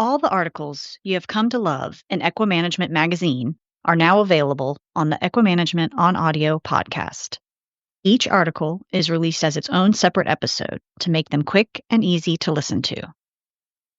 All the articles you have come to love in EquiManagement Magazine are now available on the EquiManagement on Audio podcast. Each article is released as its own separate episode to make them quick and easy to listen to.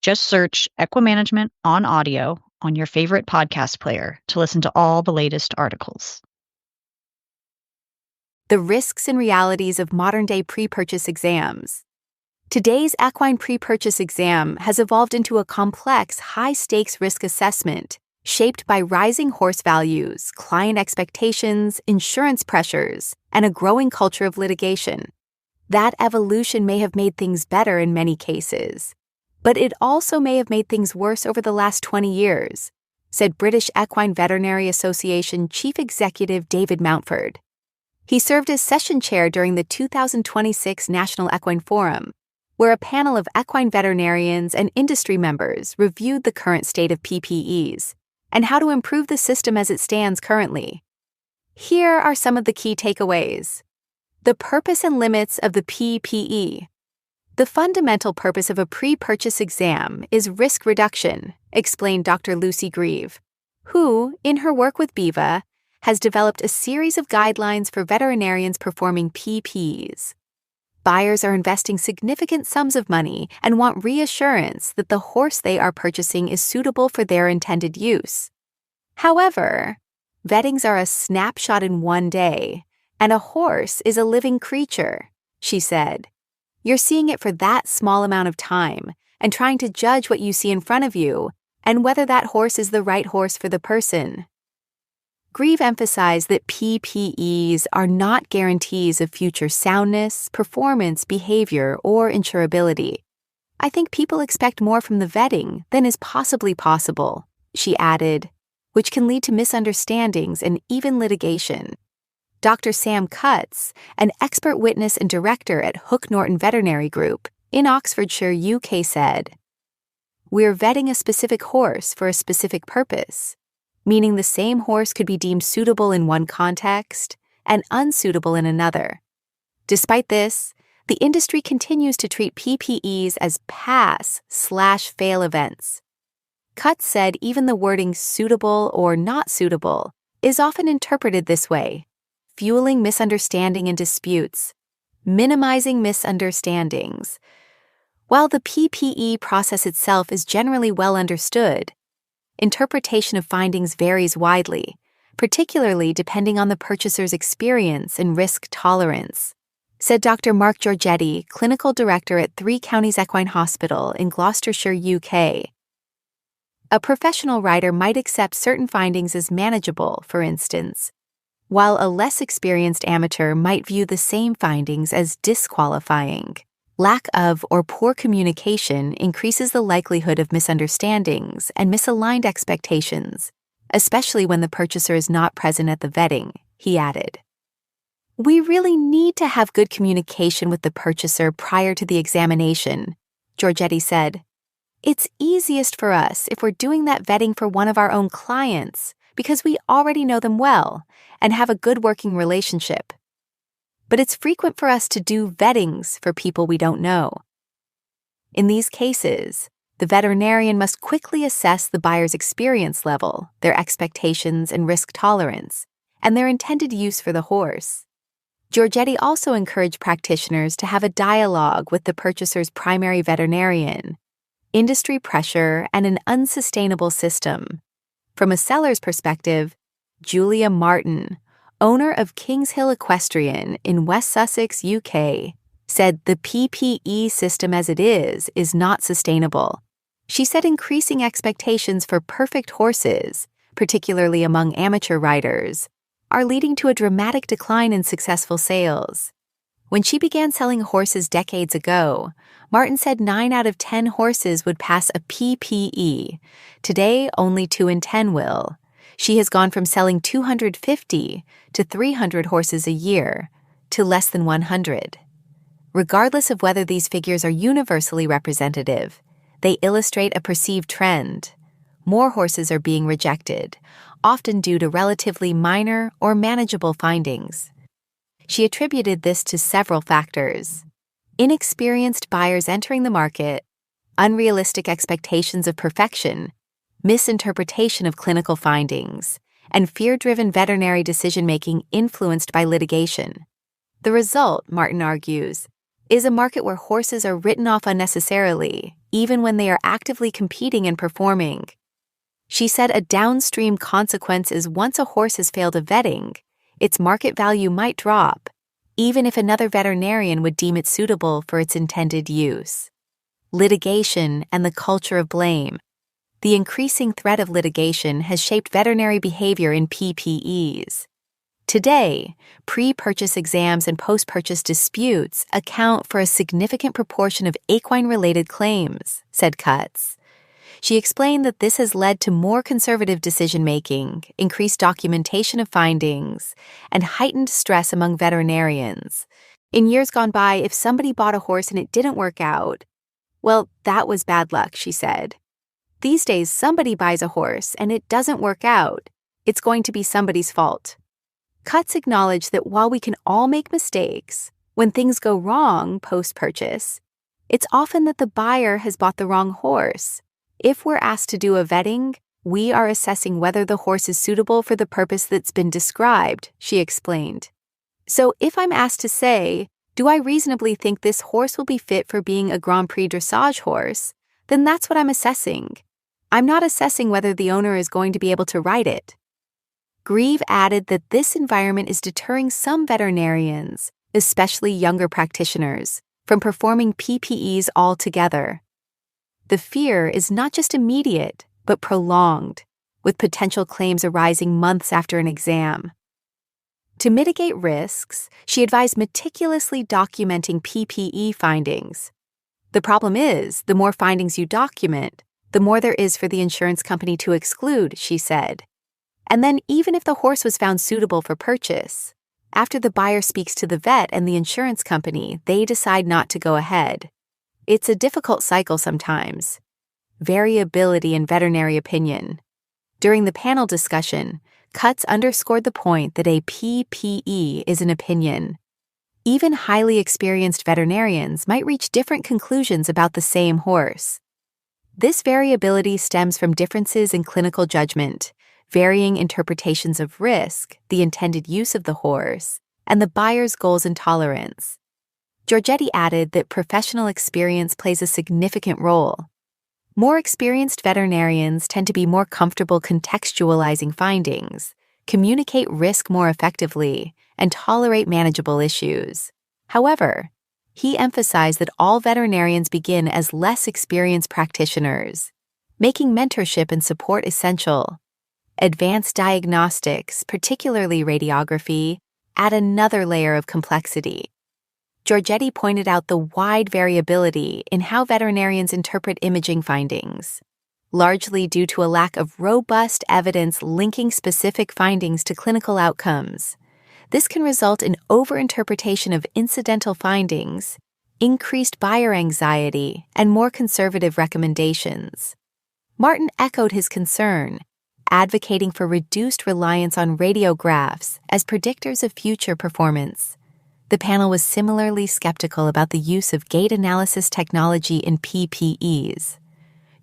Just search EquiManagement on Audio on your favorite podcast player to listen to all the latest articles. The risks and realities of modern-day pre-purchase exams. Today's equine pre-purchase exam has evolved into a complex, high-stakes risk assessment shaped by rising horse values, client expectations, insurance pressures, and a growing culture of litigation. That evolution may have made things better in many cases, but it also may have made things worse over the last 20 years, said British Equine Veterinary Association Chief Executive David Mountford. He served as session chair during the 2026 National Equine Forum, where a panel of equine veterinarians and industry members reviewed the current state of PPEs and how to improve the system as it stands currently. Here are some of the key takeaways. The purpose and limits of the PPE. The fundamental purpose of a pre-purchase exam is risk reduction, explained Dr. Lucy Grieve, who, in her work with BIVA, has developed a series of guidelines for veterinarians performing PPs. Buyers are investing significant sums of money and want reassurance that the horse they are purchasing is suitable for their intended use. However, vettings are a snapshot in one day, and a horse is a living creature, she said. You're seeing it for that small amount of time and trying to judge what you see in front of you and whether that horse is the right horse for the person. Grieve emphasized that PPEs are not guarantees of future soundness, performance, behavior, or insurability. I think people expect more from the vetting than is possibly possible, she added, which can lead to misunderstandings and even litigation. Dr. Sam Cutts, an expert witness and director at Hook Norton Veterinary Group in Oxfordshire, UK, said, "We're vetting a specific horse for a specific purpose, meaning the same horse could be deemed suitable in one context and unsuitable in another. Despite this, the industry continues to treat PPEs as pass/fail events." Cutts said even the wording suitable or not suitable is often interpreted this way, fueling misunderstanding and disputes, minimizing misunderstandings. While the PPE process itself is generally well understood, interpretation of findings varies widely, particularly depending on the purchaser's experience and risk tolerance, said Dr. Mark Giorgetti, clinical director at Three Counties Equine Hospital in Gloucestershire, UK. A professional writer might accept certain findings as manageable, for instance, while a less experienced amateur might view the same findings as disqualifying. Lack of or poor communication increases the likelihood of misunderstandings and misaligned expectations, especially when the purchaser is not present at the vetting, he added. We really need to have good communication with the purchaser prior to the examination, Giorgetti said. It's easiest for us if we're doing that vetting for one of our own clients because we already know them well and have a good working relationship. But it's frequent for us to do vettings for people we don't know. In these cases, the veterinarian must quickly assess the buyer's experience level, their expectations and risk tolerance, and their intended use for the horse. Giorgetti also encouraged practitioners to have a dialogue with the purchaser's primary veterinarian, industry pressure, and an unsustainable system. From a seller's perspective, Julia Martin, owner of Kings Hill Equestrian in West Sussex, UK, said the PPE system as it is not sustainable. She said increasing expectations for perfect horses, particularly among amateur riders, are leading to a dramatic decline in successful sales. When she began selling horses decades ago, Martin said 9 out of 10 horses would pass a PPE. Today, only 2 in 10 will. She has gone from selling 250 to 300 horses a year to less than 100. Regardless of whether these figures are universally representative, they illustrate a perceived trend. More horses are being rejected, often due to relatively minor or manageable findings. She attributed this to several factors: inexperienced buyers entering the market, unrealistic expectations of perfection, misinterpretation of clinical findings, and fear-driven veterinary decision-making influenced by litigation. The result, Martin argues, is a market where horses are written off unnecessarily, even when they are actively competing and performing. She said a downstream consequence is once a horse has failed a vetting, its market value might drop, even if another veterinarian would deem it suitable for its intended use. Litigation and the culture of blame. The increasing threat of litigation has shaped veterinary behavior in PPEs. Today, pre-purchase exams and post-purchase disputes account for a significant proportion of equine-related claims, said Cutts. She explained that this has led to more conservative decision-making, increased documentation of findings, and heightened stress among veterinarians. In years gone by, if somebody bought a horse and it didn't work out, well, that was bad luck, she said. These days, somebody buys a horse and it doesn't work out. It's going to be somebody's fault. Cutts acknowledged that while we can all make mistakes, when things go wrong post-purchase, it's often that the buyer has bought the wrong horse. If we're asked to do a vetting, we are assessing whether the horse is suitable for the purpose that's been described, she explained. So if I'm asked to say, do I reasonably think this horse will be fit for being a Grand Prix dressage horse, then that's what I'm assessing. I'm not assessing whether the owner is going to be able to ride it. Grieve added that this environment is deterring some veterinarians, especially younger practitioners, from performing PPEs altogether. The fear is not just immediate, but prolonged, with potential claims arising months after an exam. To mitigate risks, she advised meticulously documenting PPE findings. The problem is, the more findings you document, the more there is for the insurance company to exclude, she said. And then even if the horse was found suitable for purchase, after the buyer speaks to the vet and the insurance company, they decide not to go ahead. It's a difficult cycle sometimes. Variability in veterinary opinion. During the panel discussion, Cutts underscored the point that a PPE is an opinion. Even highly experienced veterinarians might reach different conclusions about the same horse. This variability stems from differences in clinical judgment, varying interpretations of risk, the intended use of the horse, and the buyer's goals and tolerance. Giorgetti added that professional experience plays a significant role. More experienced veterinarians tend to be more comfortable contextualizing findings, communicate risk more effectively, and tolerate manageable issues. However, he emphasized that all veterinarians begin as less experienced practitioners, making mentorship and support essential. Advanced diagnostics, particularly radiography, add another layer of complexity. Giorgetti pointed out the wide variability in how veterinarians interpret imaging findings, largely due to a lack of robust evidence linking specific findings to clinical outcomes. This can result in overinterpretation of incidental findings, increased buyer anxiety, and more conservative recommendations. Martin echoed his concern, advocating for reduced reliance on radiographs as predictors of future performance. The panel was similarly skeptical about the use of gait analysis technology in PPEs.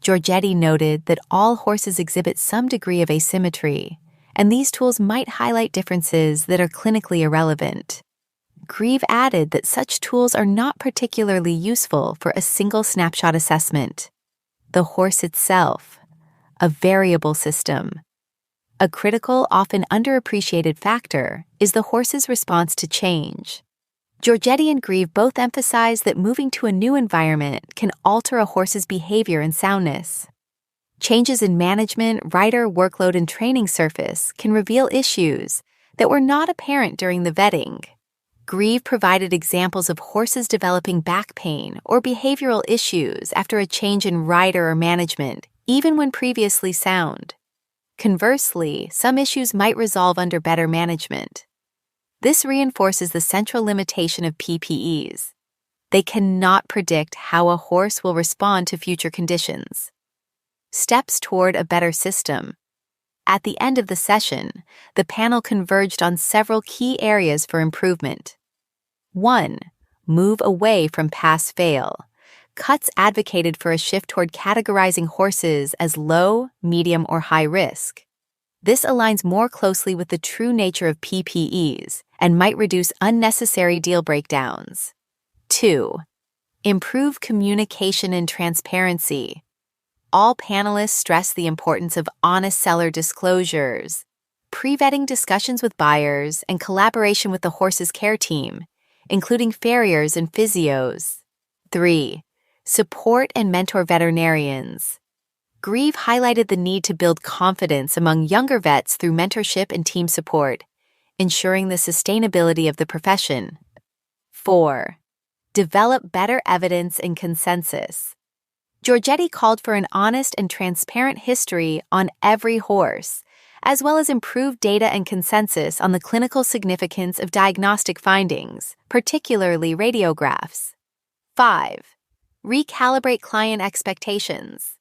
Giorgetti noted that all horses exhibit some degree of asymmetry, and these tools might highlight differences that are clinically irrelevant. Grieve added that such tools are not particularly useful for a single snapshot assessment. The horse itself, a variable system. A critical, often underappreciated factor is the horse's response to change. Giorgetti and Grieve both emphasize that moving to a new environment can alter a horse's behavior and soundness. Changes in management, rider workload, and training surface can reveal issues that were not apparent during the vetting. Grieve provided examples of horses developing back pain or behavioral issues after a change in rider or management, even when previously sound. Conversely, some issues might resolve under better management. This reinforces the central limitation of PPEs. They cannot predict how a horse will respond to future conditions. Steps toward a better system. At the end of the session, the panel converged on several key areas for improvement. 1. Move away from pass-fail. Cutts advocated for a shift toward categorizing horses as low, medium, or high risk. This aligns more closely with the true nature of PPEs and might reduce unnecessary deal breakdowns. 2. Improve communication and transparency. All panelists stress the importance of honest seller disclosures, pre-vetting discussions with buyers, and collaboration with the horse's care team, including farriers and physios. 3. Support and mentor veterinarians. Grieve highlighted the need to build confidence among younger vets through mentorship and team support, ensuring the sustainability of the profession. 4. Develop better evidence and consensus. Giorgetti called for an honest and transparent history on every horse, as well as improved data and consensus on the clinical significance of diagnostic findings, particularly radiographs. 5. Recalibrate client expectations.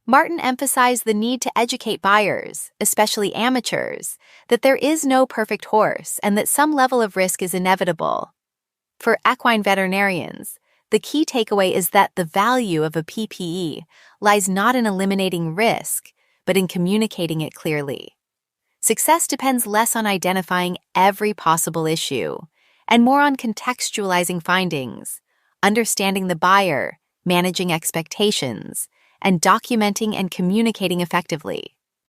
Martin emphasized the need to educate buyers, especially amateurs, that there is no perfect horse and that some level of risk is inevitable. For equine veterinarians, the key takeaway is that the value of a PPE lies not in eliminating risk, but in communicating it clearly. Success depends less on identifying every possible issue and more on contextualizing findings, understanding the buyer, managing expectations, and documenting and communicating effectively.